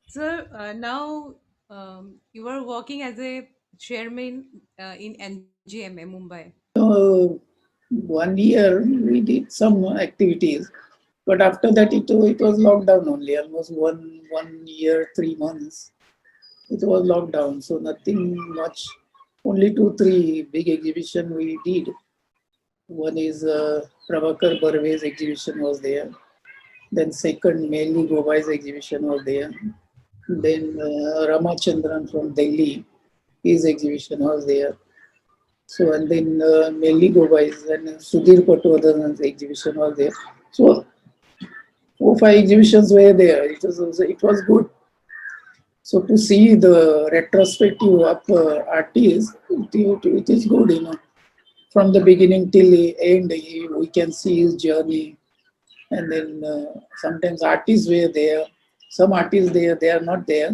Sir, now you are working as a chairman in NGMA, Mumbai. So 1 year we did some activities, but after that it was lockdown only. Almost one year 3 months. It was lockdown, so nothing much. Only 2 3 big exhibition we did. One is Prabhakar Barve's exhibition was there. Then second, Meli Gobai's exhibition was there. Then Ramachandran from Delhi, his exhibition was there. So and then Melli Gobai's and Sudhir Patwardhan's exhibition was there. So 4 5 exhibitions were there. It was good. So to see the retrospective of artists, it is good, from the beginning till the end, we can see his journey. And then sometimes artists were there. Some artists they are not there,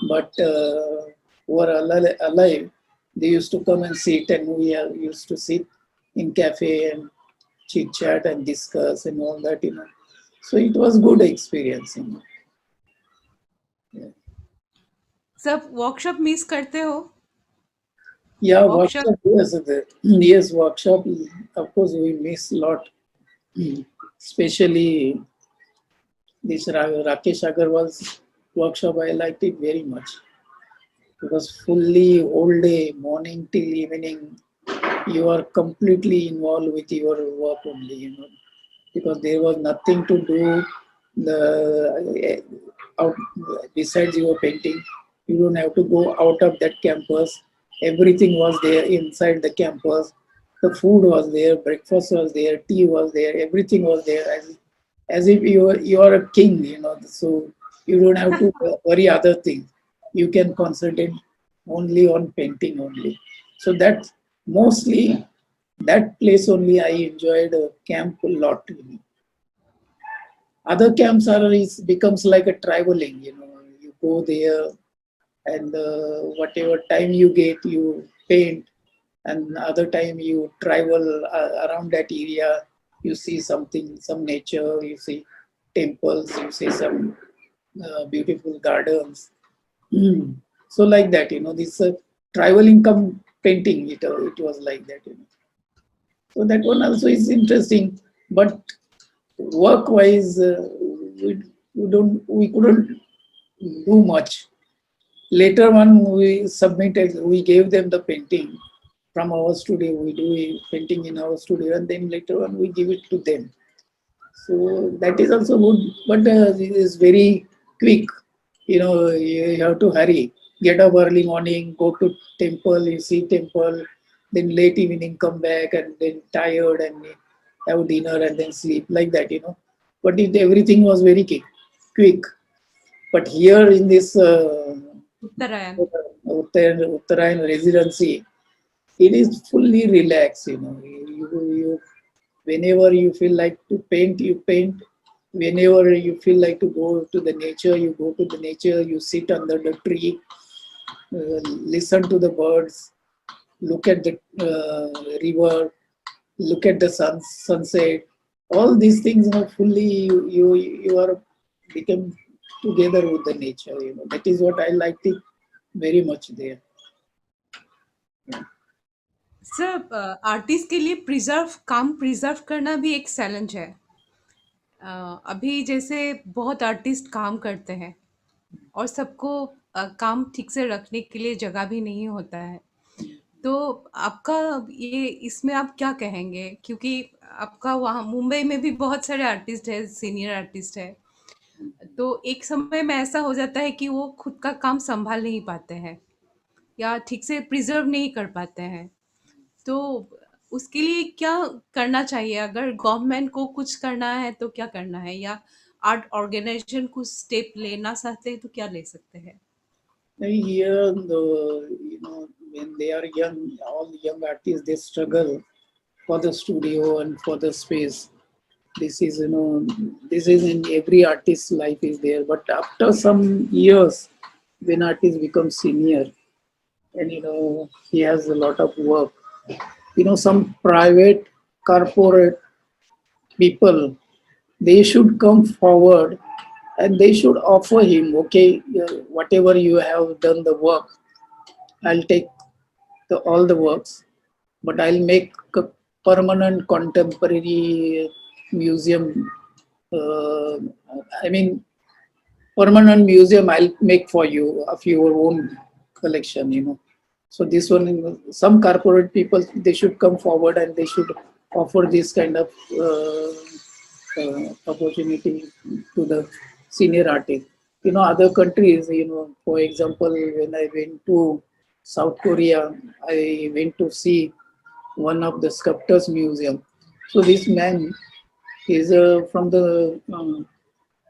but who are alive, they used to come and sit, and we used to sit in cafe and chit chat and discuss and all that. So it was good experience. Yeah, सब workshop miss करते हो? yeah, workshop workshop, yes, yes, workshop. Of course, we miss a lot, especially this Rakesh Agarwal's workshop. I liked it very much because fully all day, morning till evening, you are completely involved with your work only, because there was nothing to do the out besides your painting. You don't have to go out of that campus. Everything was there inside the campus. The food was there, breakfast was there, tea was there, everything was there, as if you are a king. So you don't have to worry other things. You can concentrate only on painting only. So that mostly that place only I enjoyed camp a lot. Other camps are is becomes like a traveling. You go there, and whatever time you get, you paint, and other time you travel around that area. You see something, some nature. You see temples. You see some beautiful gardens. Mm. So like that, this traveling come painting. It was like that. So that one also is interesting, but work-wise, we couldn't do much. Later on, we gave them the painting from our studio. We do a painting in our studio, and then later on we give it to them. So that is also good, but it is very quick. You have to hurry. Get up early morning, go to temple, you see temple, then late evening come back and then tired and have dinner and then sleep like that. But everything was very quick. But here in this Uttarayan. Uttarayan residency, it is fully relaxed. Whenever you feel like to paint, you paint. Whenever you feel like to go to the nature, you go to the nature. You sit under the tree, listen to the birds, look at the river, look at the sunset. All these things, fully you are become together with the nature. That is what I liked it very much there. Sir, artist के लिए काम preserve करना भी एक challenge है। अभी जैसे बहुत आर्टिस्ट काम करते हैं और सबको काम ठीक से रखने के लिए जगह भी नहीं होता है। तो आपका ये इसमें आप क्या कहेंगे? क्योंकि आपका वहाँ मुंबई में भी बहुत सारे आर्टिस्ट हैं, सीनियर आर्टिस्ट हैं। तो एक समय में ऐसा हो जाता है कि वो खुद का काम सँभाल नहीं पाते हैं या ठीक से प्रिज़र्व नहीं कर पाते हैं। तो उसके लिए क्या करना चाहिए? अगर गवर्नमेंट को कुछ करना है तो क्या करना है? या आर्ट ऑर्गेनाइज़ेशन कुछ स्टेप लेना चाहते हैं तो क्या ले सकते हैं? Here, when they are young, all young artists they struggle for the studio and for the space. This is in every artist's life is there. But after some years, when artist becomes senior, and he has a lot of work, some private corporate people, they should come forward and they should offer him, okay, whatever you have done the work, I'll take all the works, but I'll make a permanent contemporary museum. Uh, I mean, permanent museum I'll make for you of your own collection, So this one, some corporate people, they should come forward and they should offer this kind of opportunity to the senior artist. Other countries, for example, when I went to South Korea, I went to see one of the sculptors museum. So this man is from the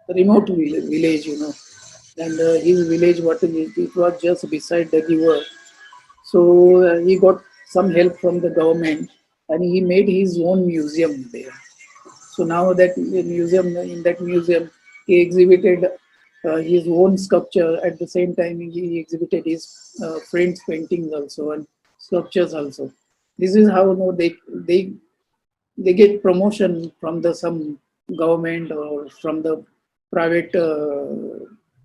remote village, and his village, it was just beside the river. So he got some help from the government, and he made his own museum there. So now that in that museum, he exhibited his own sculpture. At the same time, he exhibited his friends' paintings also and sculptures also. This is how they get promotion from the some government or from the private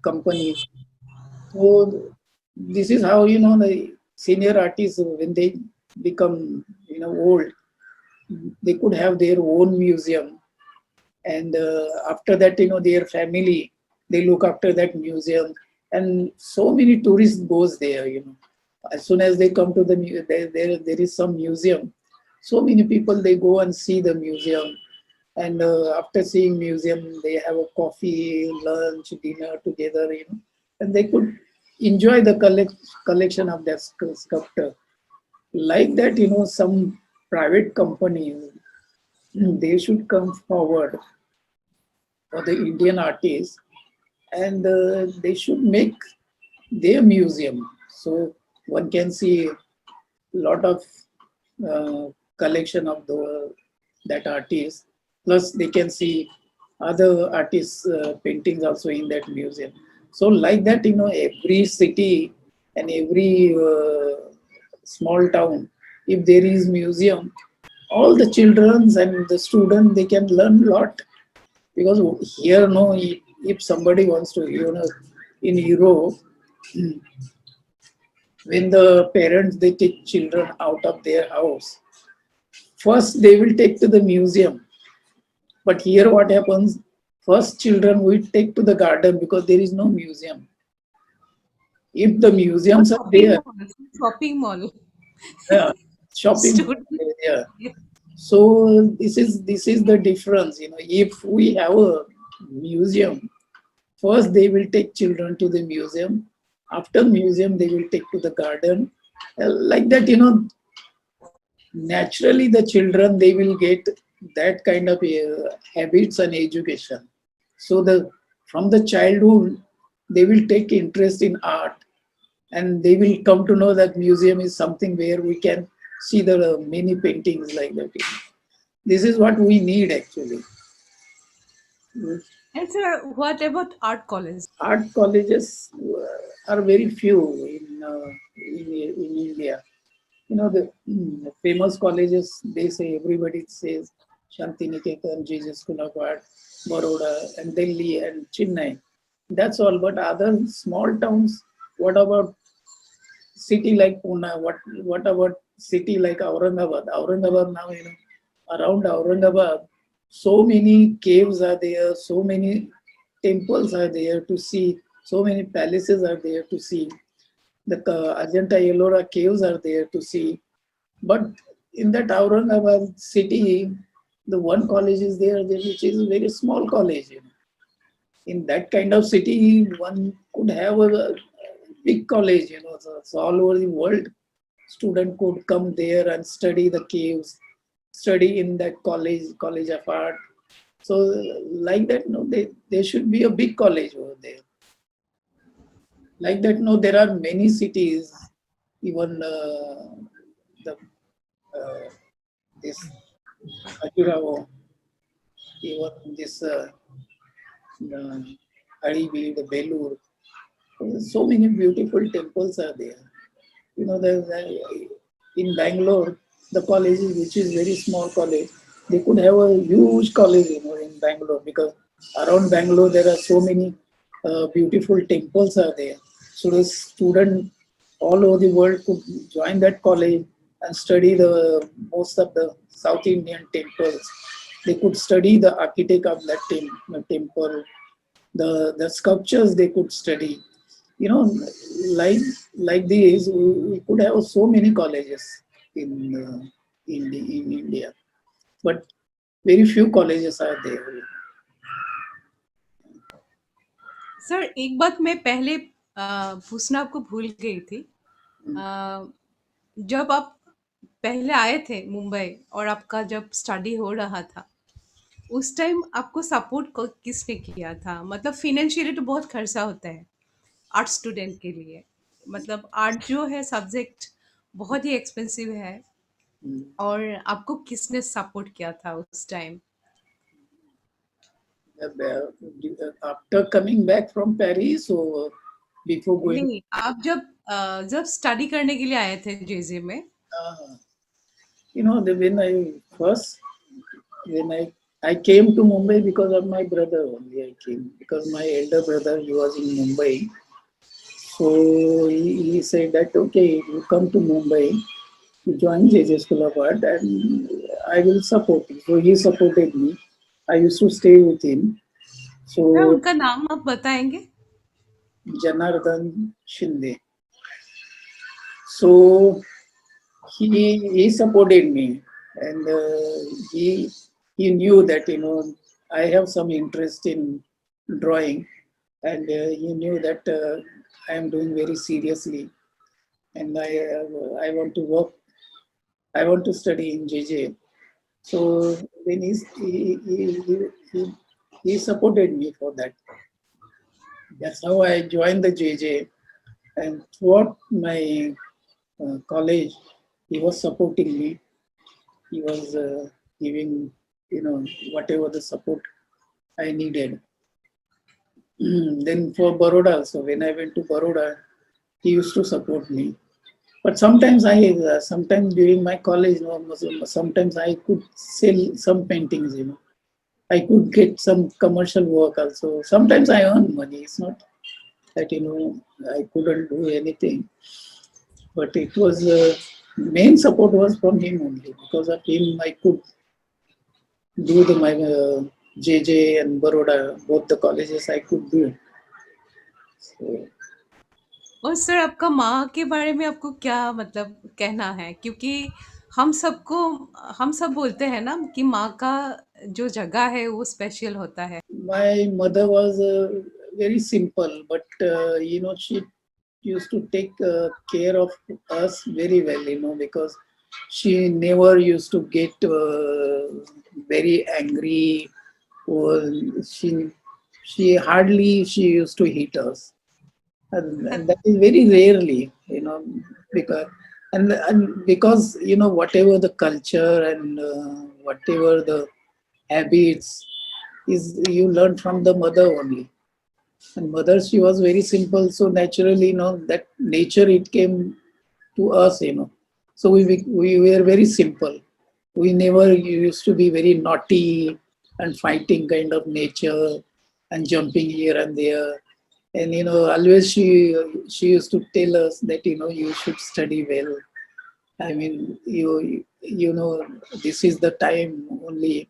companies. So this is how the senior artists, when they become old, they could have their own museum, and after that their family, they look after that museum, and so many tourists goes there. As soon as they come to the there is some museum, so many people, they go and see the museum, and after seeing museum, they have a coffee, lunch, dinner together, and they could enjoy the collection of that sculptor. Like that, some private companies, they should come forward for the Indian artists, and they should make their museum. So one can see a lot of uh, collection of the that artist. Plus, they can see other artists' paintings also in that museum. So like that, every city and every small town, if there is museum, all the childrens and the students, they can learn a lot. Because here, no, if somebody wants to, in Europe, when the parents, they take children out of their house, first they will take to the museum. But here what happens, first children will take to the garden, because there is no museum. If the Or museums are shopping there, mall. Shopping mall. yeah, shopping mall Student. are there. So this is the difference. If we have a museum, first they will take children to the museum. After museum, they will take to the garden. Like that, naturally the children, they will get that kind of habits and education. So the from the childhood, they will take interest in art, and they will come to know that museum is something where we can see the many paintings like that. This is what we need actually. And sir, what about art college? Art colleges are very few in India. The famous colleges, they say, everybody says Shantiniketan, Jesus School of Art, Baroda, and Delhi and Chennai. That's all. But other small towns, what about city like Pune? What about city like Aurangabad? Aurangabad now, around Aurangabad, so many caves are there, so many temples are there to see, so many palaces are there to see. The Ajanta Ellora caves are there to see. But in that Aurangabad city, the one college is there, which is a very small college. In that kind of city, one could have a big college. So all over the world, student could come there and study the caves, study in that college of art. So like that, no, there should be a big college over there. Like that, no, there are many cities, even the this Khajuraho, even this Haribid, the Belur. So many beautiful temples are there. In Bangalore, the college, which is very small college, they could have a huge college, in Bangalore, because Around Bangalore, there are so many beautiful temples are there. So the student all over the world could join that college and study the most of the South Indian temples. They could study the architect of that temple, the sculptures they could study. You know, like like these, we could have so many colleges in in India, but very few colleges are there. Sir एक बात मैं पहले पूछना आपको भूल गई थी। जब आप पहले आए थे मुंबई और आपका जब स्टडी हो रहा था, उस टाइम आपको सपोर्ट किसने किया था? मतलब फिनेंशियली तो बहुत खर्चा होता है आर्ट स्टूडेंट के लिए। मतलब आर्ट जो है सब्जेक्ट बहुत ही एक्सपेंसिव है। और आपको किसने सपोर्ट किया था उस time? After coming back from Paris, or before going, नहीं, आप जब स्टडी करने के लिए आए थे जेजे में। uh, when I first, when I came to Mumbai because of my brother only. I came because my elder brother, he was in Mumbai, so he said that okay, you come to Mumbai, you join JJ School of Art, and I will support you. So he supported me. I used to stay with him. Sir So उनका नाम आप बताएंगे? Janardhan Shinde. So he supported me, and he knew that I have some interest in drawing, and he knew that I am doing very seriously, and I want to work. I want to study in JJ. So when he supported me for that. That's how I joined the JJ, and throughout my college, he was supporting me. He was giving, whatever the support I needed. Then for Baroda also, when I went to Baroda, he used to support me. But sometimes during my college, sometimes I could sell some paintings. I could get some commercial work also. Sometimes I earn money. It's not that I couldn't do anything, but it was main support was from him only. Because of him, I could do my JJ and Baroda, both the colleges I could do. So, और sir आपका माँ के बारे में आपको क्या मतलब कहना है? क्योंकि हम सब बोलते हैं ना कि माँ का जो जगह है वो स्पेशल होता है। my mother was very simple, but she used to take care of us very well, because she never used to get very angry, or she used to hit us, and that is very rarely, because and because whatever the culture and whatever the habits is, you learn from the mother only. And mother, she was very simple, so naturally, that nature it came to us, so we were very simple. We never used to be very naughty and fighting kind of nature and jumping here and there. And always she used to tell us that you should study well. I mean, this is the time only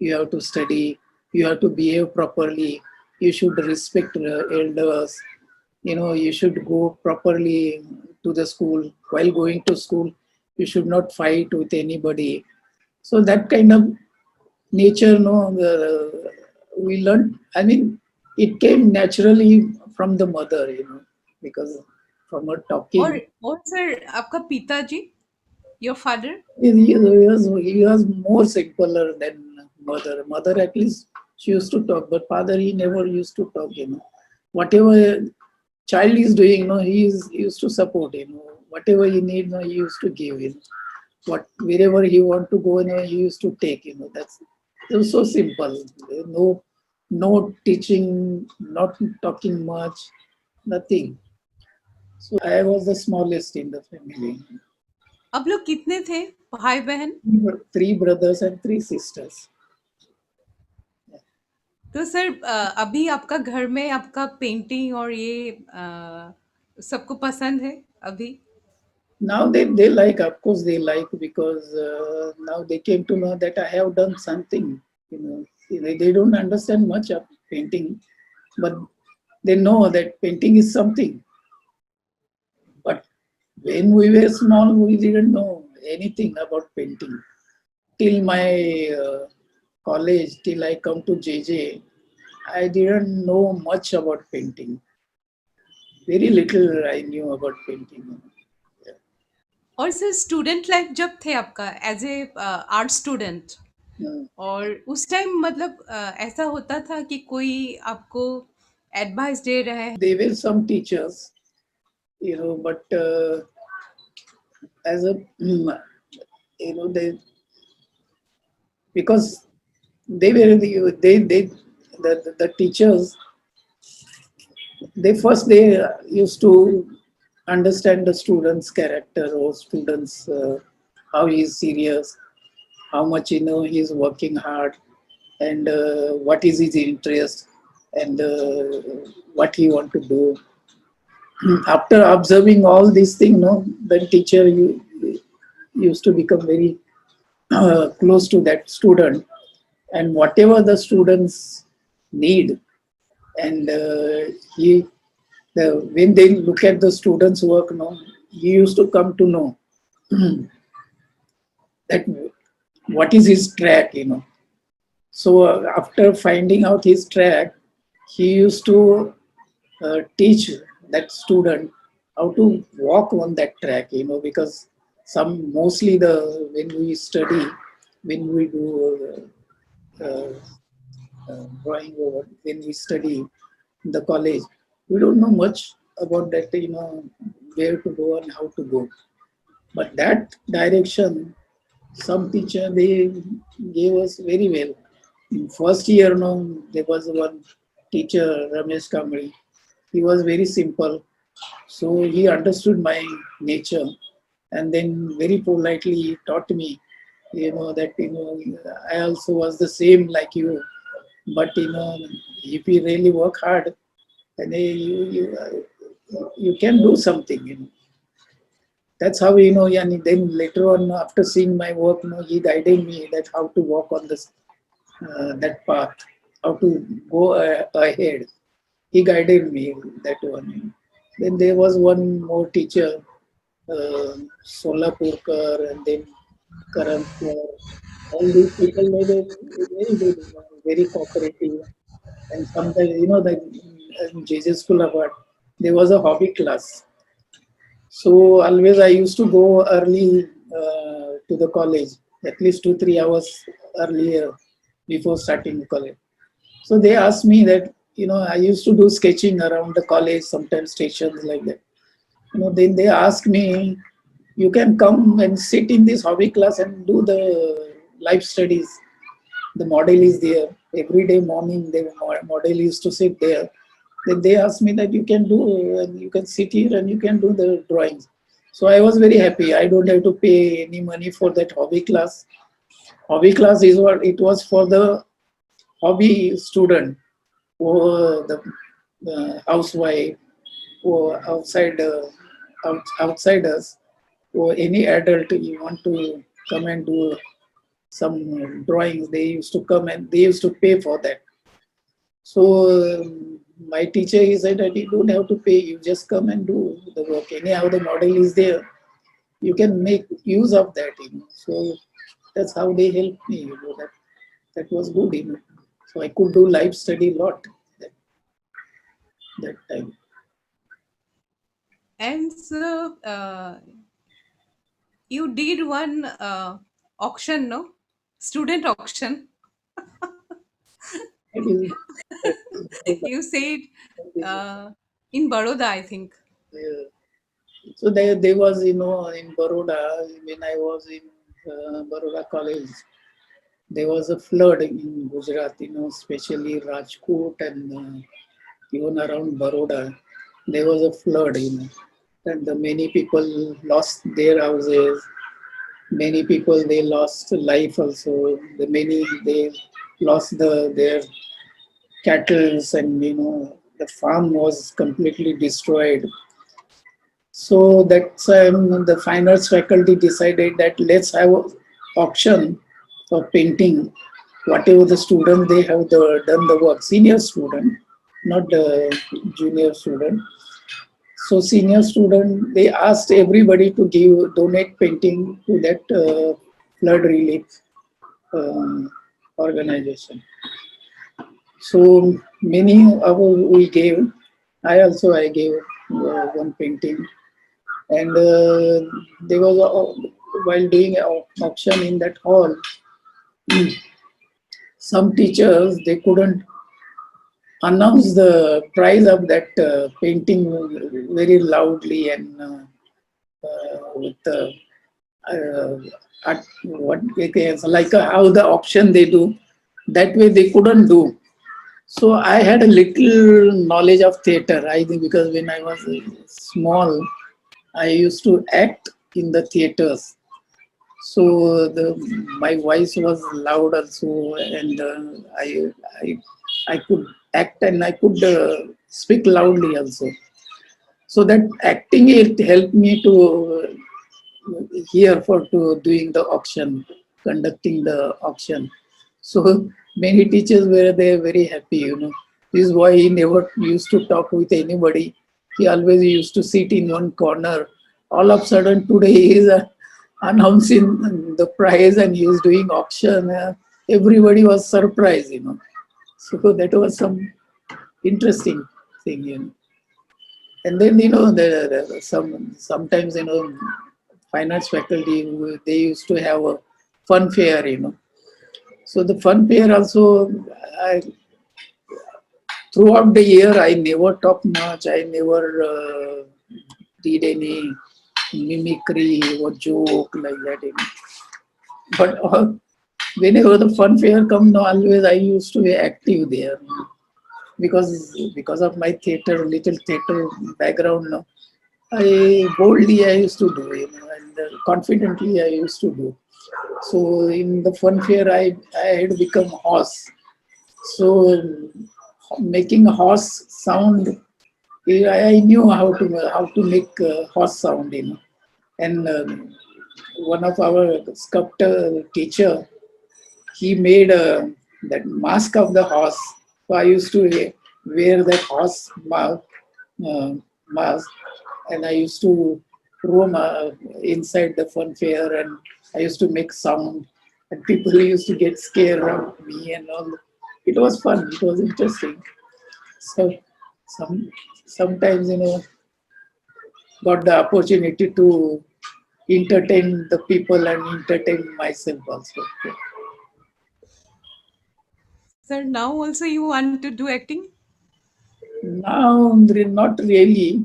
you have to study, you have to behave properly, you should respect elders, you should go properly to the school. While going to school, you should not fight with anybody. So that kind of nature, no, we learned. I mean, it came naturally from the mother, because from her और talking. और sir आपका पिताजी, your father? He was more simpler than mother. Mother, at least she used to talk, but father, he never used to talk. Whatever child is doing, he used to support. Whatever he need, he used to give. Wherever he want to go, he used to take. That's it was so simple. No teaching, not talking much, nothing. So I was the smallest in the family. आप लोग कितने थे भाई-बहन? Three brothers and three sisters. तो sir अभी आपका घर में आपका पेंटिंग और ये सबको पसंद है अभी? Now they like, of course they like, because now they came to know that I have done something. You know, they don't understand much of painting, but they know that painting is something. But when we were small, we didn't know anything about painting. Till my college, till I come to JJ, I didn't know much about painting. Very little I knew about painting. और sir student life जब थे आपका as a art student, Yeah. और उस time मतलब ऐसा होता था कि कोई आपको एडवाइस दे रहा है? There were some teachers, but as a, they, because they were the teachers, they used to understand the student's character, or students, how he is serious, how much he's working hard, and what is his interest, and what he want to do. After observing all these things, no, the teacher used to become very close to that student, and whatever the students need, and he when they look at the students' work, no, he used to come to know that what is his track, So after finding out his track, he used to teach that student how to walk on that track, because some mostly when we study, when we do drawing, or when we study in the college, we don't know much about that, where to go and how to go. But that direction, some teacher they gave us very well. In first year, no, there was one teacher, Ramesh Kamri. He was very simple, so he understood my nature, and then very politely he taught me, that I also was the same like you, but if you really work hard, then you can do something. That's how and then later on, after seeing my work, he guided me that how to walk on this that path, how to go ahead. He guided me that one. Then there was one more teacher, Solapurkar, and then Karan sir. All these people, they were very good, very cooperative. And sometimes, the in JJ School of Art, there was a hobby class. So always I used to go early to the college, at least 2 3 hours earlier before starting the college. So they asked me that, I used to do sketching around the college, sometimes stations like that. Then they asked me, you can come and sit in this hobby class and do the life studies. The model is there. Every day morning, the model used to sit there. Then they asked me that you can do, and you can sit here and you can do the drawings. So I was very happy. I don't have to pay any money for that hobby class. Hobby class is what it was for the hobby student, or the housewife, or outsiders, or any adult you want to come and do some drawings. They used to come and they used to pay for that. So my teacher, he said that you don't have to pay, you just come and do the work. Anyhow, the model is there. You can make use of that, So that's how they helped me, that was good, So I could do life study a lot that time. And so you did one auction, no? Student auction. That is, You said that is, in Baroda, I think. uh, so there was, in Baroda, when I was in Baroda College, there was a flood in Gujarat, especially Rajkot, and even around Baroda. There was a flood, and many people lost their houses. Many people they lost life also. The many they lost their cattle, and the farm was completely destroyed. So that's the fine arts faculty decided that let's have an auction for painting whatever the student they have done the work, senior student, not the junior student. So senior student, they asked everybody to donate painting to that flood relief organization. So many of we gave. I gave one painting, and there was while doing an auction in that hall, some teachers they couldn't announce the price of that painting very loudly and with uh, what it is like how the auction they do. That way they couldn't do. So I had a little knowledge of theater. I think because when I was small, I used to act in the theaters. So my voice was loud also, and I I could act and I could speak loudly also. So that acting it helped me to here for to doing the auction, conducting the auction. So many teachers were there very happy. This boy he never used to talk with anybody. He always used to sit in one corner. All of a sudden today he is announcing the prize and he is doing auction. Everybody was surprised. So that was some interesting thing. And then sometimes fine arts faculty they used to have a fun fair. So the fun fair also, I, throughout the year I never talked much. I never did any mimicry or joke like that. But whenever the fun fair come, no, always I used to be active there because of my little theater background. No, I boldly I used to do, and confidently I used to do. So in the fun fair, I had become horse. So making a horse sound, I knew how to make horse sound. And one of our sculptor teacher, he made that mask of the horse. So I used to wear that horse mask, and I used to roam inside the fun fair, and I used to make sound, and people used to get scared of me and all. It was fun. It was interesting. So some sometimes got the opportunity to entertain the people and entertain myself also. Sir, now also you want to do acting? Now, not really,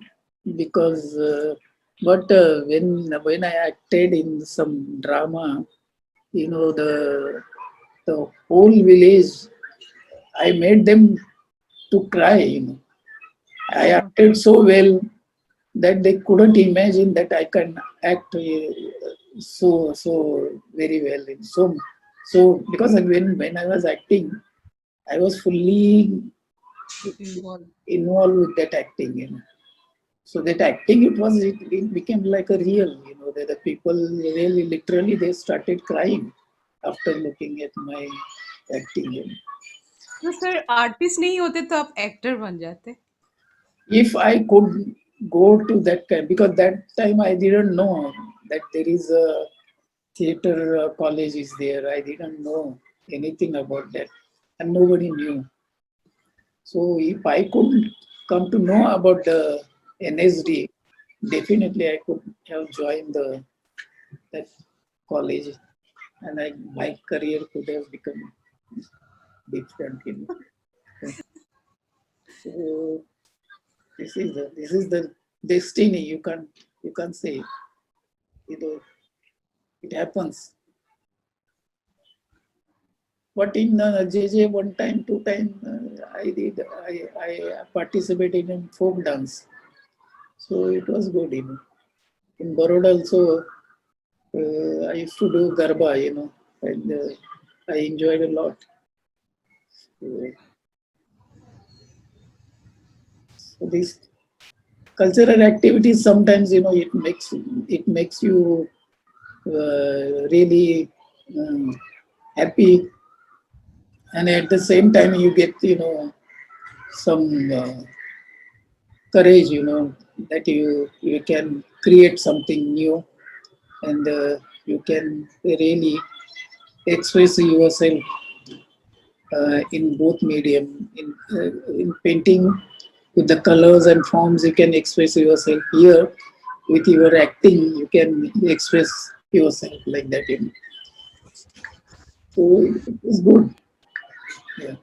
because but when I acted in some drama, the whole village, I made them to cry. I Oh, acted so well that they couldn't imagine that I can act so very well. So because when I was acting, I was fully involved. involved with that acting. So that acting, it became like a real, that the people really literally they started crying after looking at my acting. तो sir artist नहीं होते तो आप actor बन जाते. If I could go to that kind, because that time I didn't know that there is a theater college is there. I didn't know anything about that, and nobody knew. So if I could come to know about the NSD, definitely I could have joined that college, and my career could have become different. So this is the destiny. You can't say. You know, it happens. But in JJ one time, two time, I participated in folk dance, so it was good. In Baroda also, I used to do garba, and I enjoyed a lot. Uh, So these cultural activities sometimes, it makes you really happy, and at the same time you get some courage, that you can create something new, and you can really express yourself in both medium. In painting, with the colors and forms, you can express yourself. Here with your acting, you can express yourself like that. So it's good. Yeah.